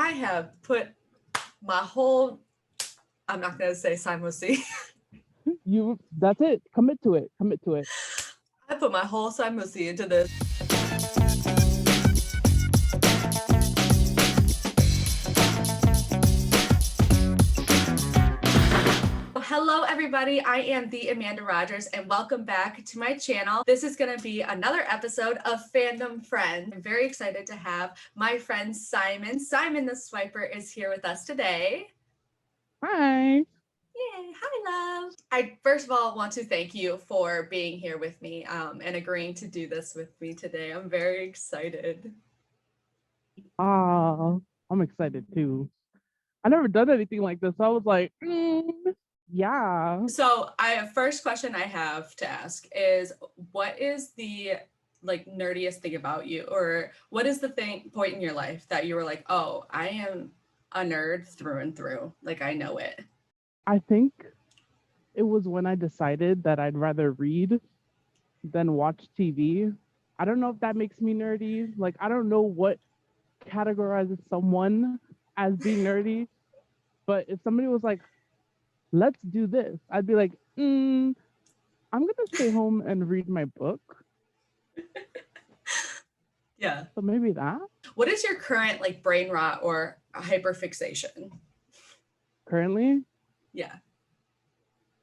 I have put my whole, I'm not going to say Simosi. That's it. Commit to it. I put my whole Simosi into this. Hello everybody, I am the Amanda Rogers and welcome back to my channel. This is going to be another episode of Fandom Friends. I'm very excited to have my friend Simon. Simon the Swiper is here with us today. Hi. Yay, hi love. I first of all want to thank you for being here with me and agreeing to do this with me today. I'm very excited. I'm excited too. I never done anything like this. So I was like, yeah. So first question I have to ask is, what is the nerdiest thing about you, or what is the point in your life that you were like, oh, I am a nerd through and through, like I know it? I think it was when I decided that I'd rather read than watch TV. I don't know if that makes me nerdy. Like, I don't know what categorizes someone as being nerdy, but if somebody was like, let's do this, I'd be like, I'm gonna stay home and read my book. Yeah. So maybe that. What is your current brain rot or hyperfixation? Currently? Yeah.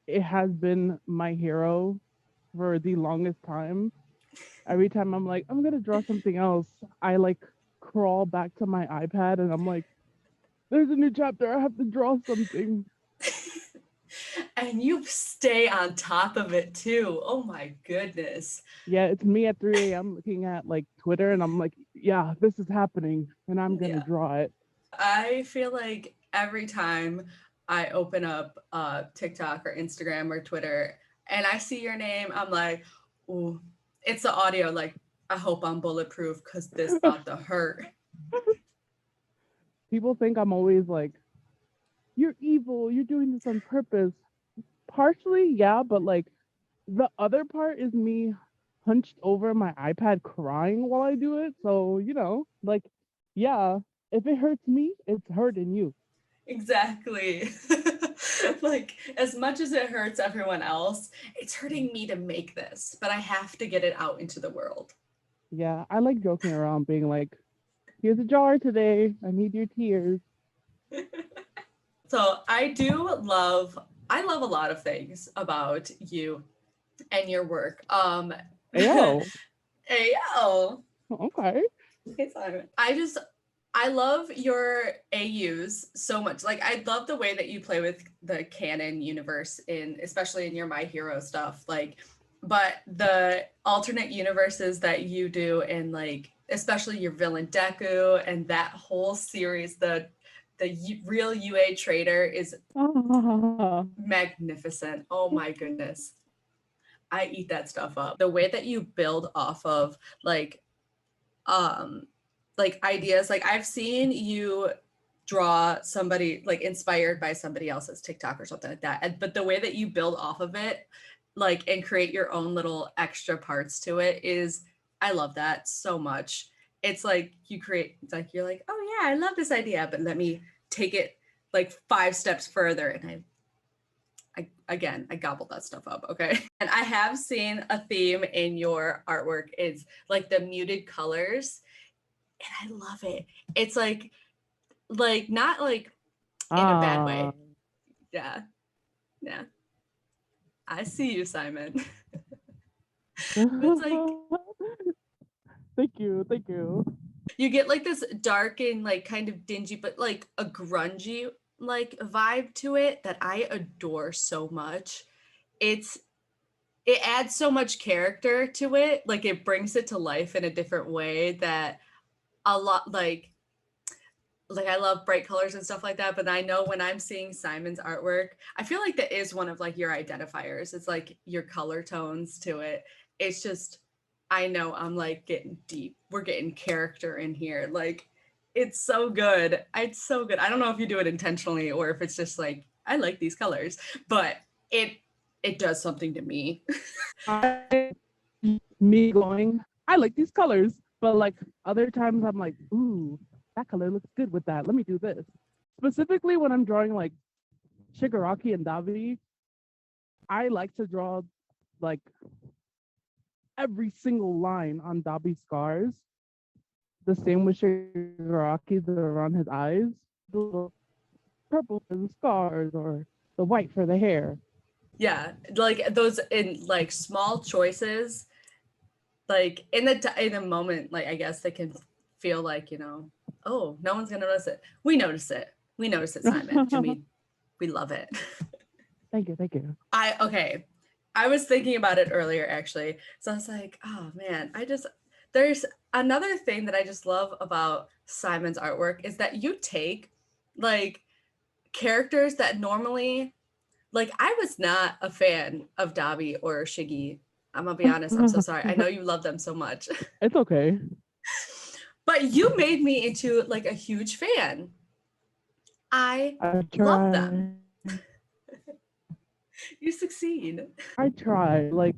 It has been My Hero for the longest time. Every time I'm like, I'm gonna draw something else, I crawl back to my iPad and I'm like, there's a new chapter, I have to draw something. And you stay on top of it too. Oh my goodness. Yeah, it's me at 3 a.m. looking at Twitter and I'm like, yeah, this is happening and I'm gonna draw it. I feel like every time I open up TikTok or Instagram or Twitter and I see your name, I'm like, ooh, it's the audio. Like, I hope I'm bulletproof because this about to hurt. People think I'm always like, you're evil, you're doing this on purpose. Partially, yeah, but the other part is me hunched over my iPad crying while I do it. So, yeah, if it hurts me, it's hurting you. Exactly. As much as it hurts everyone else, it's hurting me to make this, but I have to get it out into the world. Yeah, I like joking around being like, here's a jar today, I need your tears. So I love a lot of things about you and your work. Ayo. Ayo. Okay. Hey, Simon. I love your AUs so much. I love the way that you play with the canon universe especially in your My Hero stuff. But the alternate universes that you do and especially your villain Deku and that whole series, the real UA trader is magnificent. Oh my goodness. I eat that stuff up. The way that you build off of ideas, I've seen you draw somebody inspired by somebody else's TikTok or something like that. But the way that you build off of it, and create your own little extra parts to it I love that so much. It's you create, you're like, oh yeah, I love this idea, but let me take it 5 steps further. And I gobbled that stuff up. Okay. And I have seen a theme in your artwork is the muted colors. And I love it. It's not in a bad way. Yeah. Yeah. I see you, Simon. It's Thank you. You get this dark and kind of dingy, but a grungy vibe to it that I adore so much. It adds so much character to it. It brings it to life in a different way that a lot I love bright colors and stuff like that, but I know when I'm seeing Simon's artwork, I feel like that is one of your identifiers. It's your color tones to it. It's just, I know I'm getting deep. We're getting character in here. It's so good. It's so good. I don't know if you do it intentionally or if it's just I like these colors, but it does something to me. Me going, I like these colors, but other times I'm like, ooh, that color looks good with that. Let me do this. Specifically when I'm drawing like Shigaraki and Dabi, I like to draw like every single line on Dabi's scars. The same with Shigaraki, the around his eyes. The little purple for the scars or the white for the hair. Yeah, like those in like small choices, like in the moment, like I guess they can feel like, you know, oh, no one's gonna notice it. We notice it. We notice it, Simon, and we love it. Thank you, thank you. Okay. I was thinking about it earlier actually. So I was like, oh man, there's another thing that I just love about Simon's artwork is that you take like characters that normally, like I was not a fan of Dabi or Shiggy. I'm gonna be honest, I'm so sorry. I know you love them so much. It's okay. But you made me into like a huge fan. I love them. You succeed. I try. Like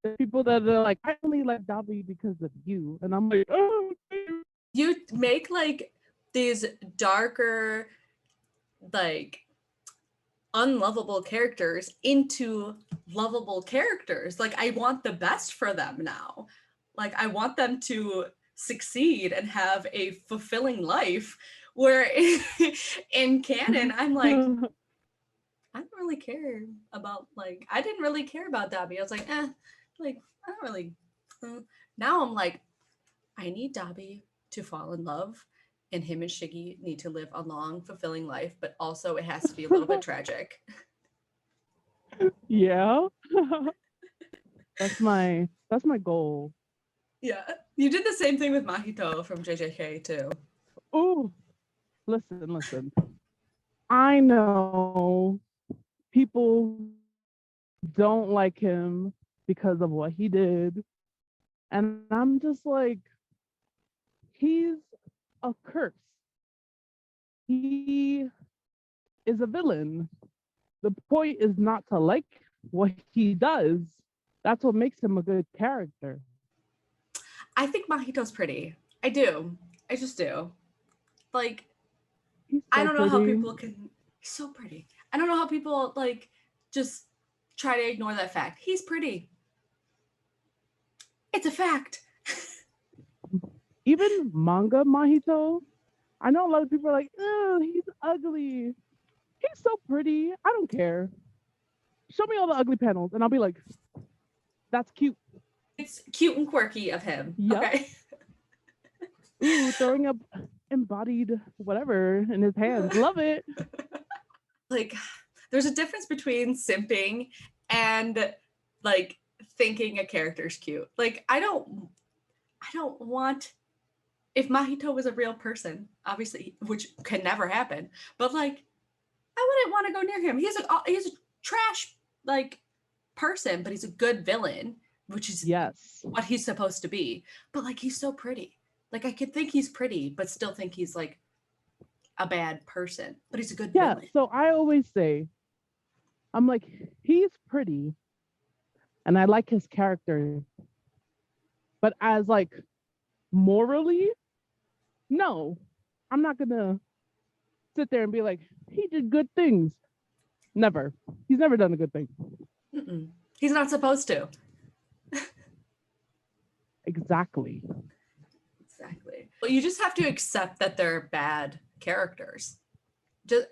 the people that are like, I only like Dabi because of you. And I'm like, oh, you make like these darker, like unlovable characters into lovable characters. Like I want the best for them now. Like I want them to succeed and have a fulfilling life, where in canon I'm like, I don't really care about, like, I didn't really care about Dabi. I was like, like I don't really. Now I'm like, I need Dabi to fall in love, and him and Shiggy need to live a long, fulfilling life, but also it has to be a little bit tragic. Yeah. That's my goal. Yeah. You did the same thing with Mahito from JJK too. Oh, listen. I know people don't like him because of what he did. And I'm just like, he's a curse. He is a villain. The point is not to like what he does. That's what makes him a good character. I think Mahito's pretty. I do. I just do. Like, So I don't know pretty. how people can. He's so pretty. I don't know how people like just try to ignore that fact. He's pretty. It's a fact. Even manga Mahito, I know a lot of people are like, oh, he's ugly. He's so pretty. I don't care. Show me all the ugly panels, and I'll be like, that's cute. It's cute and quirky of him. Yep. Okay. Ooh, throwing up embodied whatever in his hands. Love it. Like, there's a difference between simping and like thinking a character's cute. Like, I don't want, if Mahito was a real person, obviously, which can never happen, but like, I wouldn't want to go near him. He's a trash like person, but he's a good villain, which is what he's supposed to be. But like, he's so pretty. Like, I could think he's pretty, but still think he's like a bad person. But he's a good villain. So I always say, I'm like, he's pretty, and I like his character, but as like morally, no, I'm not gonna sit there and be like, he did good things. Never. He's never done a good thing. Mm-mm. He's not supposed to. Exactly. But you just have to accept that they're bad characters.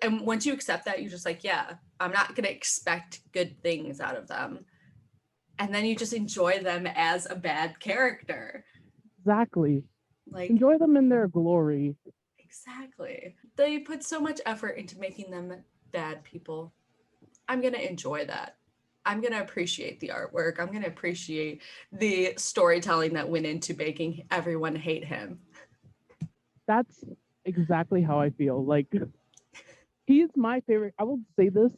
And once you accept that, you're just like, yeah, I'm not going to expect good things out of them. And then you just enjoy them as a bad character. Exactly. Like, enjoy them in their glory. Exactly. They put so much effort into making them bad people. I'm going to enjoy that. I'm going to appreciate the artwork. I'm going to appreciate the storytelling that went into making everyone hate him. That's exactly how I feel. Like, he's my favorite. I will say this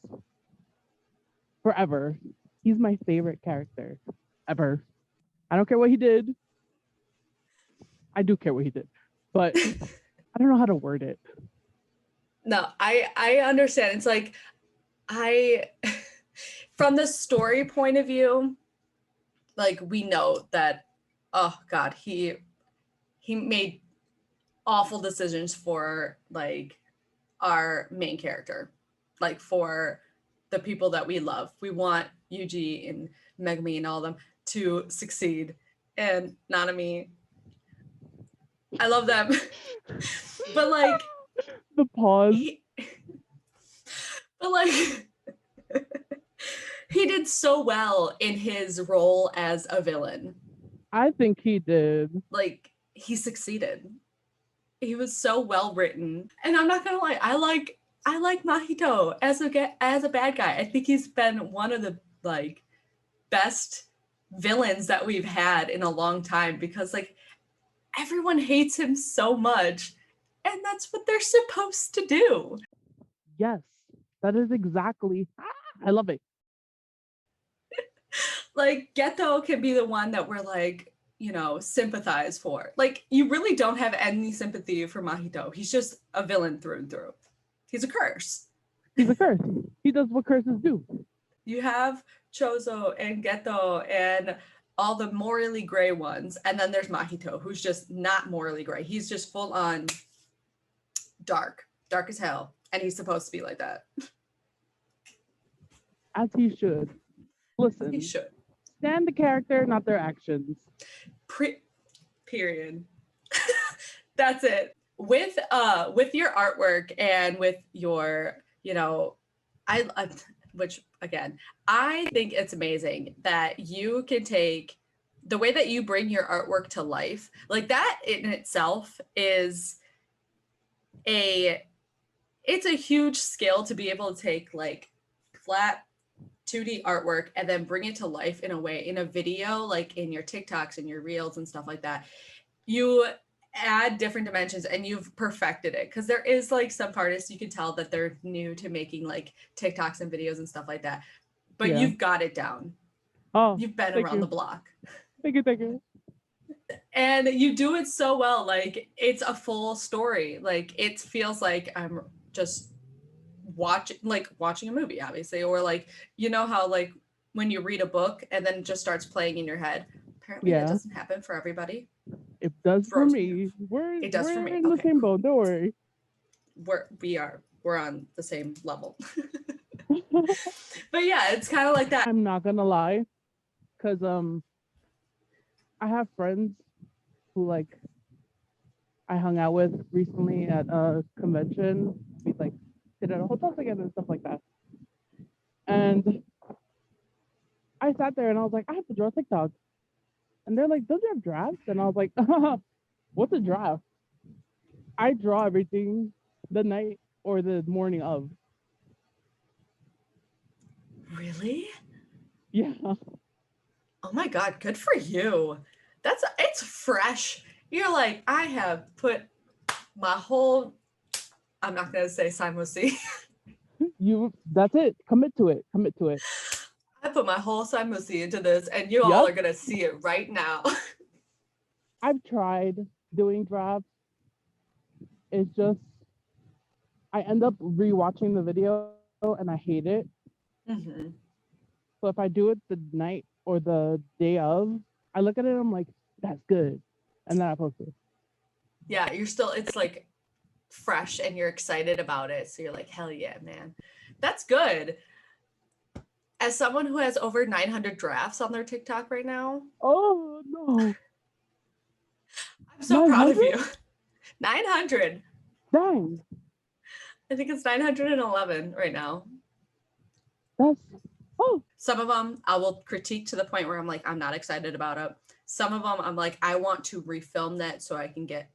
forever. He's my favorite character ever. I don't care what he did. I do care what he did, but I don't know how to word it. No, I understand. It's like, from the story point of view, like, we know that, oh God, he made awful decisions for like our main character, like for the people that we love. We want Yuji and Megumi and all of them to succeed. And Nanami, I love them. But like The pause. But like he did so well in his role as a villain. I think he did. Like he succeeded. He was so well written. And I'm not gonna lie, I like Mahito as a bad guy. I think he's been one of the like best villains that we've had in a long time, because like everyone hates him so much, and that's what they're supposed to do. Yes, that is exactly. I love it. Like Geto can be the one that we're like, you know, sympathize for. Like you really don't have any sympathy for Mahito. He's just a villain through and through. He's a curse. He's a curse. He does what curses do. You have Chozo and Geto and all the morally gray ones, and then there's Mahito, who's just not morally gray. He's just full on dark as hell, and he's supposed to be like that. As he should. Listen, He should. Stand the character, not their actions. Period. That's it. With your artwork and with your, you know, which again, I think it's amazing that you can take the way that you bring your artwork to life. Like that in itself is it's a huge skill to be able to take like flat 2D artwork and then bring it to life in a way, in a video, like in your TikToks and your reels and stuff like that. You add different dimensions and you've perfected it, because there is like some artists you can tell that they're new to making like TikToks and videos and stuff like that, but you've got it down. You've been around the block. Thank you. And you do it so well. Like it's a full story. Like it feels like I'm just watching a movie, obviously, or like, you know how like when you read a book and then it just starts playing in your head. Apparently that doesn't happen for everybody. It does for me. It does for me. In the same boat, don't worry. We're on the same level. But yeah, it's kind of like that. I'm not gonna lie, because I have friends who like I hung out with recently at a convention. We like sit at a hotel together and stuff like that. And I sat there and I was like, I have to draw TikTok. And they're like, don't you have drafts? And I was like, what's a draft? I draw everything the night or the morning of. Really? Yeah. Oh my God, good for you. It's fresh. You're like, I have put my whole, I'm not gonna say Simosi. That's it. Commit to it. I put my whole Simosi into this, and you all are gonna see it right now. I've tried doing drafts. It's just, I end up rewatching the video and I hate it. Mm-hmm. So if I do it the night or the day of, I look at it and I'm like, that's good. And then I post it. Yeah, it's like fresh and you're excited about it. So you're like, hell yeah, man. That's good. As someone who has over 900 drafts on their TikTok right now. Oh, no. I'm so proud of you. 900. Dang. I think it's 911 right now. Some of them I will critique to the point where I'm like, I'm not excited about it. Some of them I'm like, I want to refilm that so I can get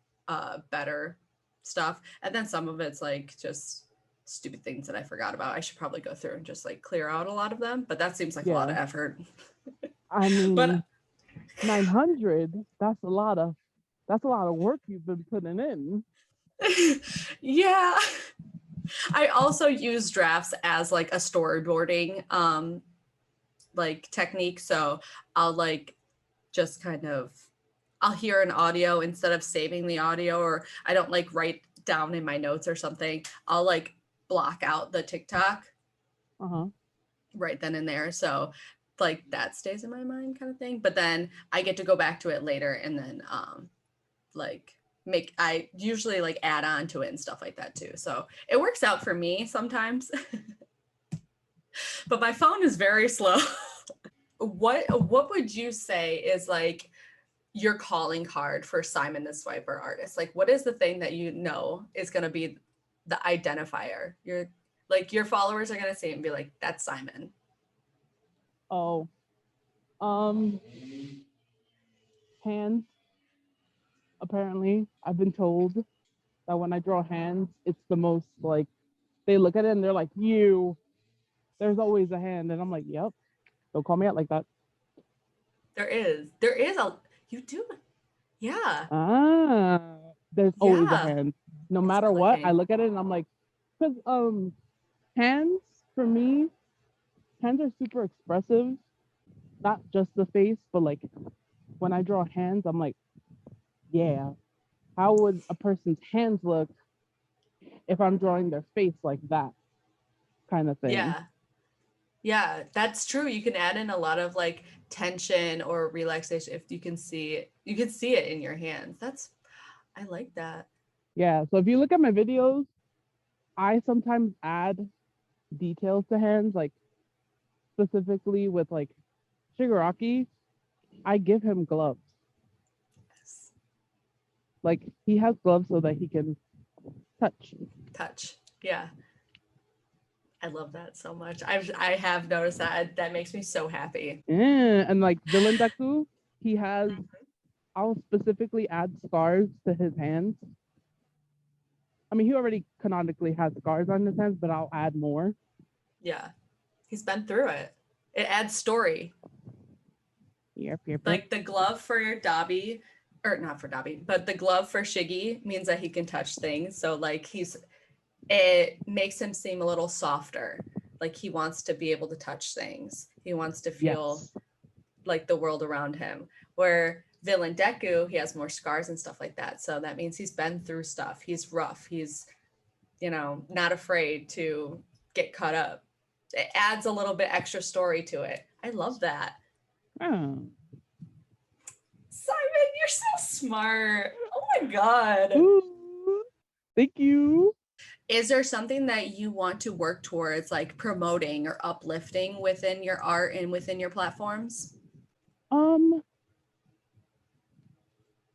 better stuff. And then some of it's like just stupid things that I forgot about. I should probably go through and just like clear out a lot of them, but that seems like a lot of effort. I mean, but 900, that's a lot of work you've been putting in. Yeah. I also use drafts as like a storyboarding like technique. So I'll like just kind of, I'll hear an audio instead of saving the audio, or I don't like write down in my notes or something. I'll like block out the TikTok right then and there. So like that stays in my mind kind of thing. But then I get to go back to it later and then like I usually like add on to it and stuff like that too. So it works out for me sometimes. But my phone is very slow. What would you say is like your calling card for Simon the Swiper artist? Like, what is the thing that you know is going to be the identifier? Your followers are going to see it and be like, that's Simon. Oh, hands. Apparently, I've been told that when I draw hands, it's the most like, they look at it and they're like, you, there's always a hand. And I'm like, yep, don't call me out like that. There is you do. Yeah. There's always a Yeah. hand. No It's matter what, I clicking. look at it and I'm like, because hands for me, hands are super expressive. Not just the face, but like when I draw hands, I'm like, yeah, how would a person's hands look if I'm drawing their face like that kind of thing? Yeah. Yeah, that's true. You can add in a lot of like tension or relaxation if you can see it. You can see it in your hands. I like that. Yeah. So if you look at my videos, I sometimes add details to hands, like specifically with like Shigaraki, I give him gloves. Yes. Like he has gloves so that he can touch. Touch. Yeah. I love that so much. I have noticed that. That makes me so happy. Yeah. And like Villain Deku, he has, I'll specifically add scars to his hands. I mean, he already canonically has scars on his hands, but I'll add more. Yeah. He's been through it. It adds story. Yep, yep, yep. Like the glove for your Dabi, or not for Dabi, but the glove for Shiggy means that he can touch things. So like it makes him seem a little softer. Like he wants to be able to touch things. He wants to feel Yes. like the world around him. Where Villain Deku, he has more scars and stuff like that. So that means he's been through stuff. He's rough. He's, not afraid to get cut up. It adds a little bit extra story to it. I love that. Oh. Simon, you're so smart. Oh my God. Ooh, thank you. Is there something that you want to work towards, like promoting or uplifting within your art and within your platforms?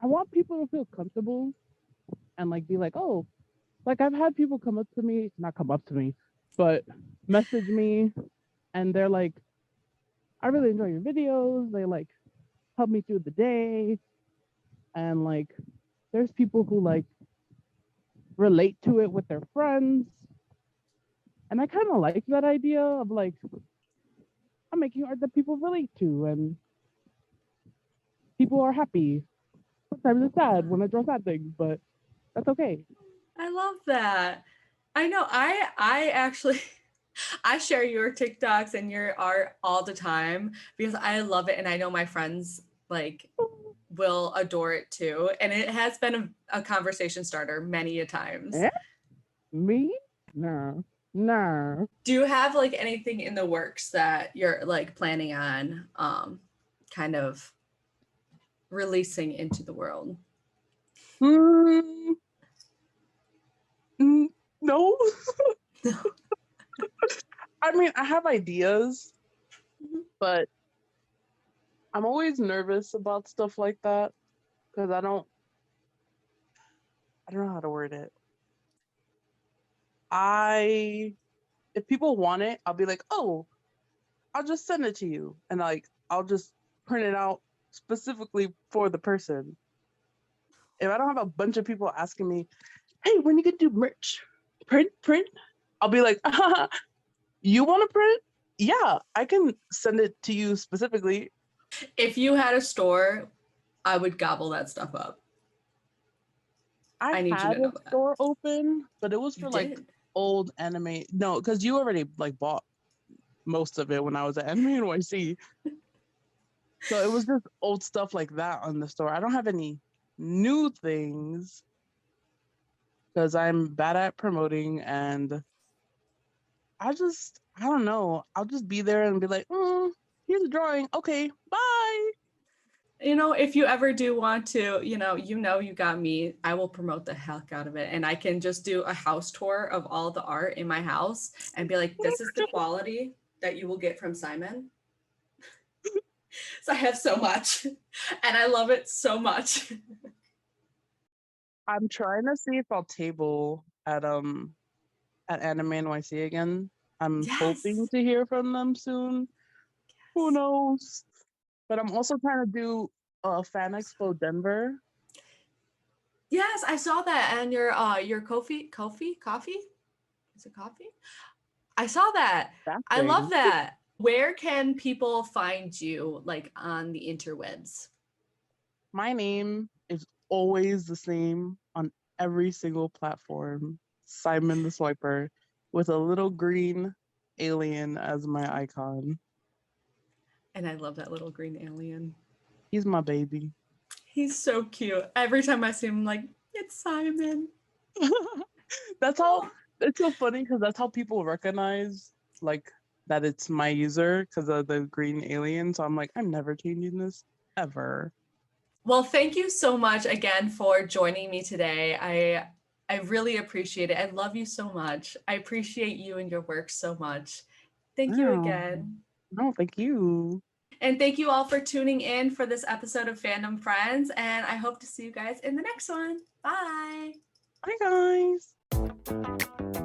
I want people to feel comfortable and like be like, oh, like I've had people not come up to me, but message me and they're like, I really enjoy your videos. They like help me through the day. And like there's people who like relate to it with their friends. And I kind of like that idea of like, I'm making art that people relate to and people are happy. Sometimes it's sad when I draw sad things, but that's okay. I love that. I know. I actually I share your TikToks and your art all the time because I love it, and I know my friends like will adore it too. And it has been a conversation starter many a times. Eh? Me? No. No. Do you have like anything in the works that you're like planning on kind of releasing into the world? Mm, no. I mean, I have ideas, but I'm always nervous about stuff like that because I don't know how to word it. If people want it, I'll be like, oh, I'll just send it to you. And like, I'll just print it out specifically for the person. If I don't have a bunch of people asking me, hey, when you gonna do merch? Print? I'll be like, you want to print? Yeah, I can send it to you specifically. If you had a store, I would gobble that stuff up. I need you to know a store open, but it was You for like did? old anime. No, because you already like bought most of it when I was at Anime NYC. So it was just old stuff like that on the store. I don't have any new things because I'm bad at promoting and I don't know. I'll just be there and be like, here's a drawing. Okay, bye. You know, if you ever do want to, you got me. I will promote the heck out of it. And I can just do a house tour of all the art in my house and be like, this is the quality that you will get from Simon. So I have so much and I love it so much. I'm trying to see if I'll table at Anime NYC again. I'm hoping Yes. to hear from them soon. Who knows? But I'm also trying to do Fan Expo Denver. Yes, I saw that. And your coffee? Is it coffee? I saw that. That I love thing. that. Where can people find you, like on the interwebs? My name is always the same on every single platform. Simon the Swiper, with a little green alien as my icon. And I love that little green alien. He's my baby. He's so cute. Every time I see him, I'm like, it's Simon. That's how it's so funny because that's how people recognize like that it's my user because of the green alien. So I'm like, I'm never changing this ever. Well, thank you so much again for joining me today. I really appreciate it. I love you so much. I appreciate you and your work so much. Thank you Oh, again. no, thank you. And thank you all for tuning in for this episode of Fandom Friends. And I hope to see you guys in the next one. Bye. Bye, guys.